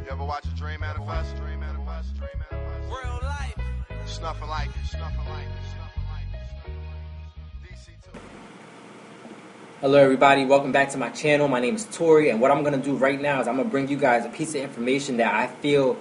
You ever watch a dream manifest? Real life. It's nothing like it. DC2. Hello everybody, welcome back to my channel. My name is Tori, and what I'm going to do right now is I'm going to bring you guys a piece of information that I feel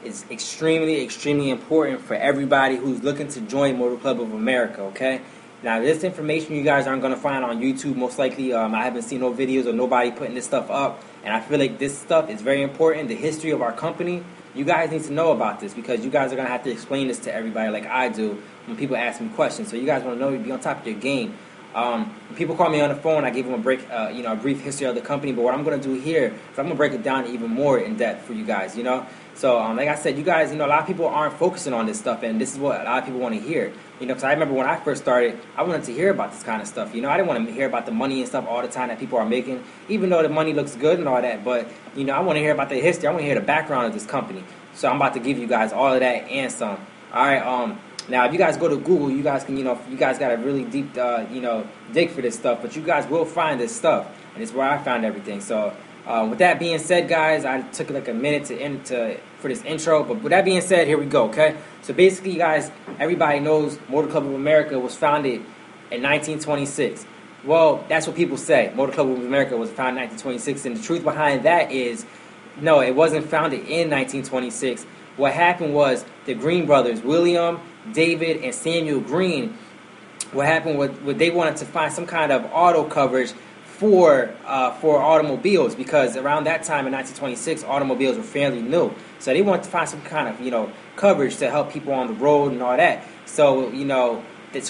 is extremely important for everybody who's looking to join Motor Club of America, okay? Now this information you guys aren't going to find on YouTube most likely. I haven't seen no videos or nobody putting this stuff up, and I feel like this stuff is very important. The history of our company, you guys need to know about this because you guys are going to have to explain this to everybody like I do when people ask me questions. So you guys want to know, be on top of your game. When people call me on the phone, I give them a brief history of the company. But what I'm going to do here is I'm going to break it down even more in depth for you guys, you know. So, like I said, you guys, a lot of people aren't focusing on this stuff, and this is what a lot of people want to hear, because I remember when I first started, I wanted to hear about this kind of stuff, I didn't want to hear about the money and stuff all the time that people are making, even though the money looks good and all that, but, I want to hear about the history, I want to hear the background of this company. So I'm about to give you guys all of that and some. All right, now, if you guys go to Google, you guys can, you guys got a really deep, dig for this stuff, but you guys will find this stuff, and it's where I found everything. So, with that being said, guys, I took like a minute for this intro, but with that being said, here we go, okay? So basically, guys, everybody knows Motor Club of America was founded in 1926. Well, that's what people say. Motor Club of America was founded in 1926, and the truth behind that is, no, it wasn't founded in 1926. What happened was the Green brothers, William, David, and Samuel Green, what happened was they wanted to find some kind of auto coverage for automobiles, because around that time in 1926, automobiles were fairly new. So they wanted to find some kind of, coverage to help people on the road and all that. So, so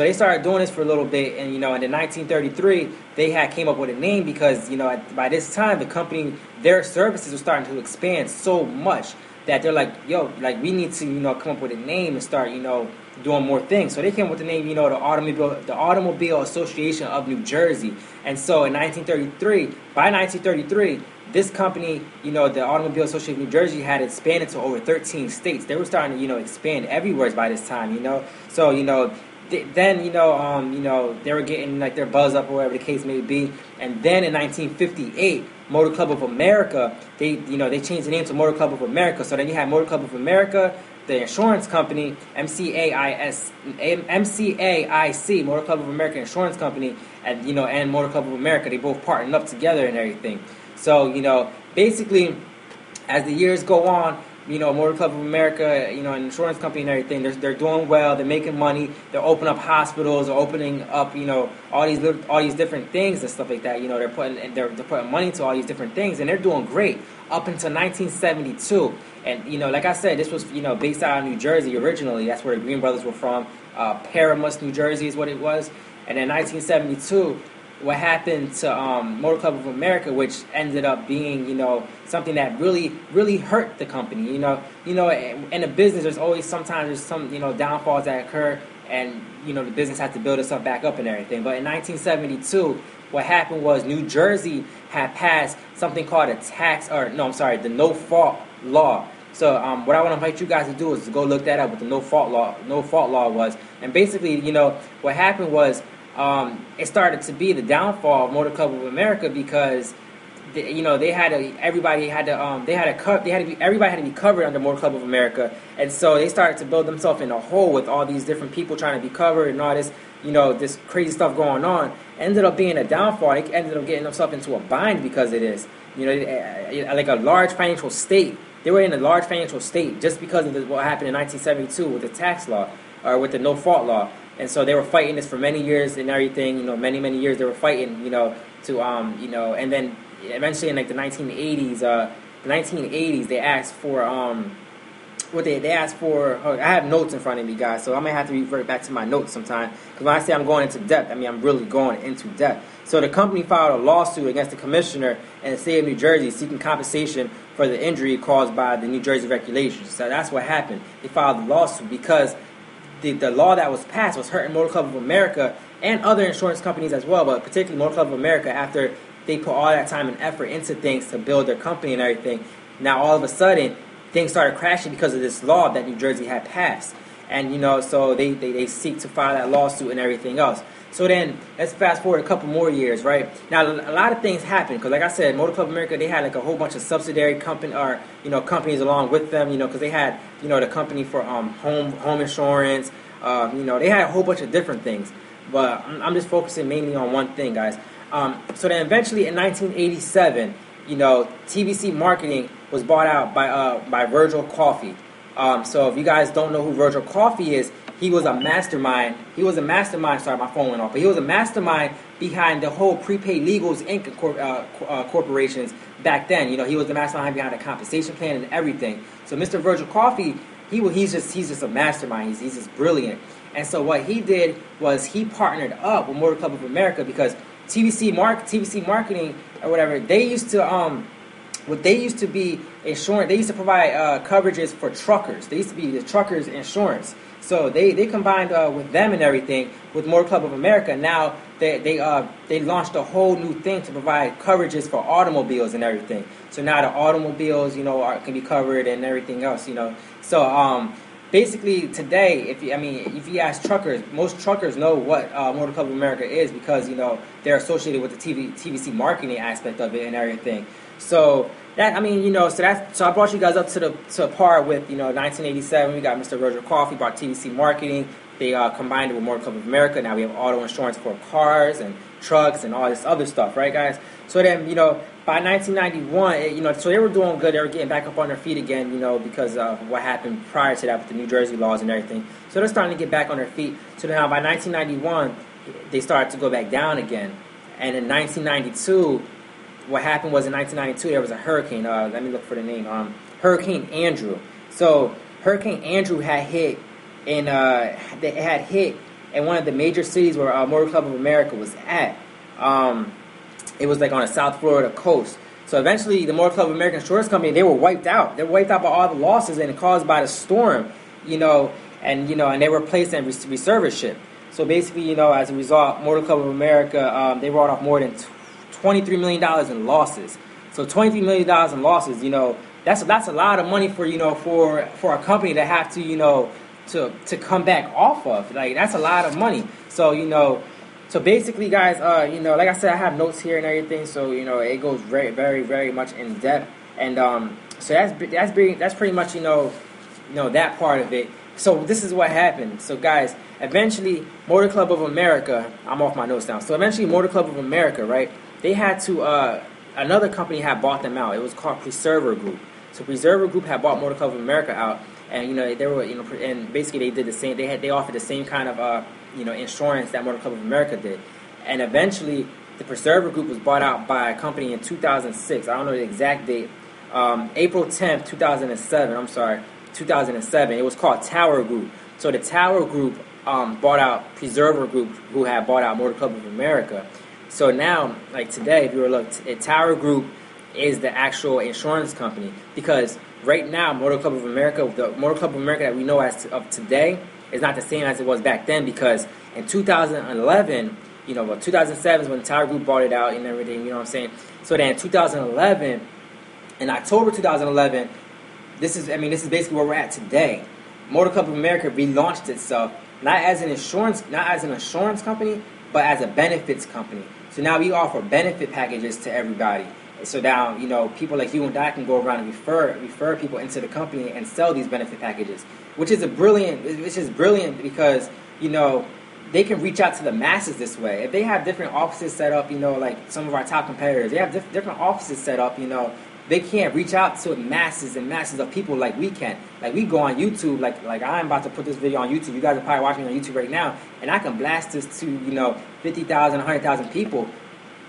they started doing this for a little bit, and, in 1933, they came up with a name because, by this time, the company, their services were starting to expand so much that they're like, we need to, come up with a name and start, doing more things. So they came up with the name, the Automobile Association of New Jersey. And so in 1933, this company, the Automobile Association of New Jersey had expanded to over 13 states. They were starting to, expand everywhere by this time, So, then, they were getting like their buzz up or whatever the case may be. And then in 1958, Motor Club of America, they changed the name to Motor Club of America. So then you had Motor Club of America, the insurance company, MCAIC, Motor Club of America Insurance Company, and Motor Club of America. They both partnered up together and everything. So, basically, as the years go on, Motor Club of America, an insurance company and everything, they're doing well, they're making money, they're opening up hospitals, they're opening up, all these different things and stuff like that. They're putting money into all these different things, and they're doing great up until 1972. And like I said, this was based out of New Jersey originally. That's where the Green brothers were from. Paramus, New Jersey is what it was. And in 1972, what happened to Motor Club of America, which ended up being, something that really hurt the company. In the business, there's some downfalls that occur, and the business has to build itself back up and everything. But in 1972, what happened was New Jersey had passed something called the no-fault law. So what I want to invite you guys to do is to go look that up, what the no-fault law was. And basically, what happened was, it started to be the downfall of Motor Club of America because, everybody had to be covered under Motor Club of America, and so they started to build themselves in a hole with all these different people trying to be covered and all this, this crazy stuff going on. Ended up being a downfall. They ended up getting themselves into a bind because of this. Like a large financial state. They were in a large financial state just because of what happened in 1972 with the tax law, or with the no-fault law. And so they were fighting this for many years and everything, many years they were fighting, and then eventually in like the 1980s, they asked for, I have notes in front of me, guys, so I might have to revert back to my notes sometime, because when I say I'm going into depth, I mean I'm really going into depth. So the company filed a lawsuit against the commissioner in the state of New Jersey seeking compensation for the injury caused by the New Jersey regulations. So that's what happened. They filed the lawsuit because the law that was passed was hurting Motor Club of America and other insurance companies as well, but particularly Motor Club of America after they put all that time and effort into things to build their company and everything. Now all of a sudden, things started crashing because of this law that New Jersey had passed. And, so they seek to file that lawsuit and everything else. So then, let's fast forward a couple more years, right? Now, a lot of things happened because, like I said, Motor Club America, they had like a whole bunch of subsidiary companies along with them, because they had, the company for home insurance. They had a whole bunch of different things. But I'm just focusing mainly on one thing, guys. So then, eventually, in 1987, TVC Marketing was bought out by Virgil Coffee. So if you guys don't know who Virgil Coffee is, he was a mastermind. Sorry, my phone went off. But he was a mastermind behind the whole Prepaid Legals Inc. Corporations back then. He was the mastermind behind the compensation plan and everything. So Mr. Virgil Coffee, he's just a mastermind. He's just brilliant. And so what he did was he partnered up with Motor Club of America because TVC Marketing or whatever, they used to be insurance. They used to provide coverages for truckers. They used to be the truckers' insurance. So they combined with them and everything with Motor Club of America. Now they launched a whole new thing to provide coverages for automobiles and everything. So now the automobiles, can be covered and everything else, So basically today, if you ask truckers, most truckers know what Motor Club of America is because they're associated with the TVC marketing aspect of it and everything. So that so I brought you guys up to par with 1987. We got Mr. Virgil Coffee brought TVC Marketing. They combined it with Motor Club of America. Now we have auto insurance for cars and trucks and all this other stuff, right, guys? So then by 1991, so they were doing good. They were getting back up on their feet again, because of what happened prior to that with the New Jersey laws and everything. So they're starting to get back on their feet. So now by 1991, they started to go back down again. And in 1992. What happened was in 1992 there was a hurricane. Let me look for the name. Hurricane Andrew. So Hurricane Andrew had hit in one of the major cities where Motor Club of America was at. It was like on the South Florida coast. So eventually the Motor Club of America Insurance Company, they were wiped out. They were wiped out by all the losses and caused by the storm. And they were placed in receivership. So basically, as a result, Motor Club of America they wrote off more than $23 million in losses. So $23 million in losses, that's a lot of money for for a company to have to come back off of. Like that's a lot of money. So so basically, guys, like I said, I have notes here and everything. So it goes very, very, very much in depth. And so that's pretty much that part of it. So this is what happened. So guys, eventually Motor Club of America. I'm off my notes now. So eventually Motor Club of America, right? They had to, another company had bought them out. It was called Preserver Group. So Preserver Group had bought Motor Club of America out, and they were, and basically they did the same. They offered the same kind of, insurance that Motor Club of America did, and eventually the Preserver Group was bought out by a company in 2006. I don't know the exact date. April 10th, 2007. I'm sorry, 2007. It was called Tower Group. So the Tower Group bought out Preserver Group, who had bought out Motor Club of America. So now, like today, if you were to look, Tower Group is the actual insurance company because right now, Motor Club of America, the Motor Club of America that we know as of today, is not the same as it was back then because in 2011, 2007 is when Tower Group bought it out and everything. You know what I'm saying? So then, in 2011, in October 2011, this is basically where we're at today. Motor Club of America relaunched itself not as an insurance company, but as a benefits company. So now we offer benefit packages to everybody. So now, people like you and I can go around and refer people into the company and sell these benefit packages, which is brilliant because, they can reach out to the masses this way. If they have different offices set up, like some of our top competitors, they have different offices set up, they can't reach out to masses and masses of people like we can. Like we go on YouTube, like I'm about to put this video on YouTube. You guys are probably watching me on YouTube right now, and I can blast this to 50,000, 100,000 people,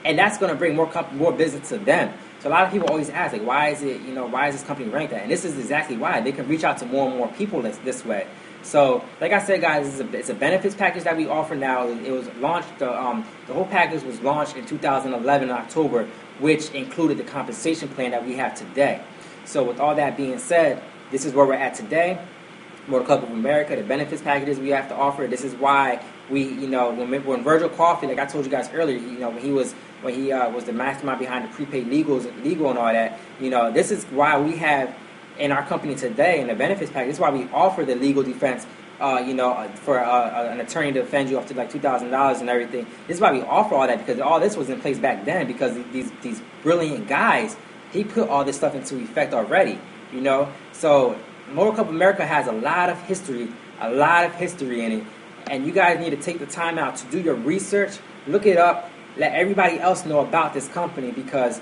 and that's going to bring more business to them. So a lot of people always ask, like, why is this company ranked that? And this is exactly why. They can reach out to more and more people this way. So, like I said, guys, it's a benefits package that we offer now. It was launched. The whole package was launched in 2011 in October, which included the compensation plan that we have today. So, with all that being said, this is where we're at today. Motor Club of America, the benefits packages we have to offer. This is why we, when Virgil Coffee, like I told you guys earlier, when he was the mastermind behind the prepaid legal and all that, this is why we have in our company today in the benefits package. This is why we offer the legal defense for an attorney to defend you up to like $2,000 and everything. This is why we offer all that, because all this was in place back then, because these brilliant guys, he put all this stuff into effect already, So Motor Club America has a lot of history in it, and you guys need to take the time out to do your research, look it up, let everybody else know about this company, because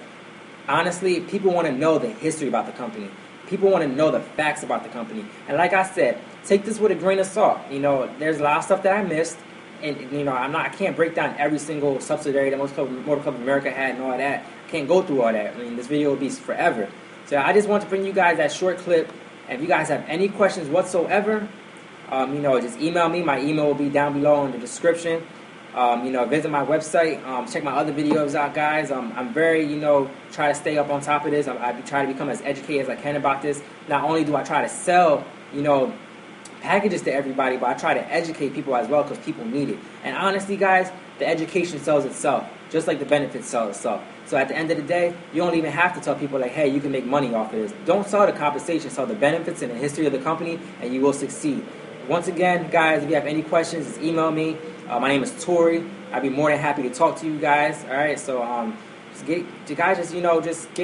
honestly, people want to know the history about the company. People want to know the facts about the company. And like I said, take this with a grain of salt. There's a lot of stuff that I missed, and I can't break down every single subsidiary that Motor Club America had and all that. I can't go through all that. This video will be forever. So I just want to bring you guys that short clip. And if you guys have any questions whatsoever, just email me. My email will be down below in the description. Visit my website. Check my other videos out, guys. I'm very, try to stay up on top of this. I try to become as educated as I can about this. Not only do I try to sell, packages to everybody, but I try to educate people as well, because people need it. And honestly, guys, the education sells itself, just like the benefits sell itself. So at the end of the day, you don't even have to tell people like, hey, you can make money off of this. Don't sell the compensation, sell the benefits and the history of the company, and you will succeed. Once again, guys, if you have any questions, just email me. My name is Tori. I'd be more than happy to talk to you guys. All right, so just get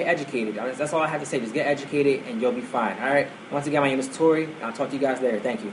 educated. That's all I have to say. Just get educated, and you'll be fine. All right. Once again, my name is Tori. I'll talk to you guys later. Thank you.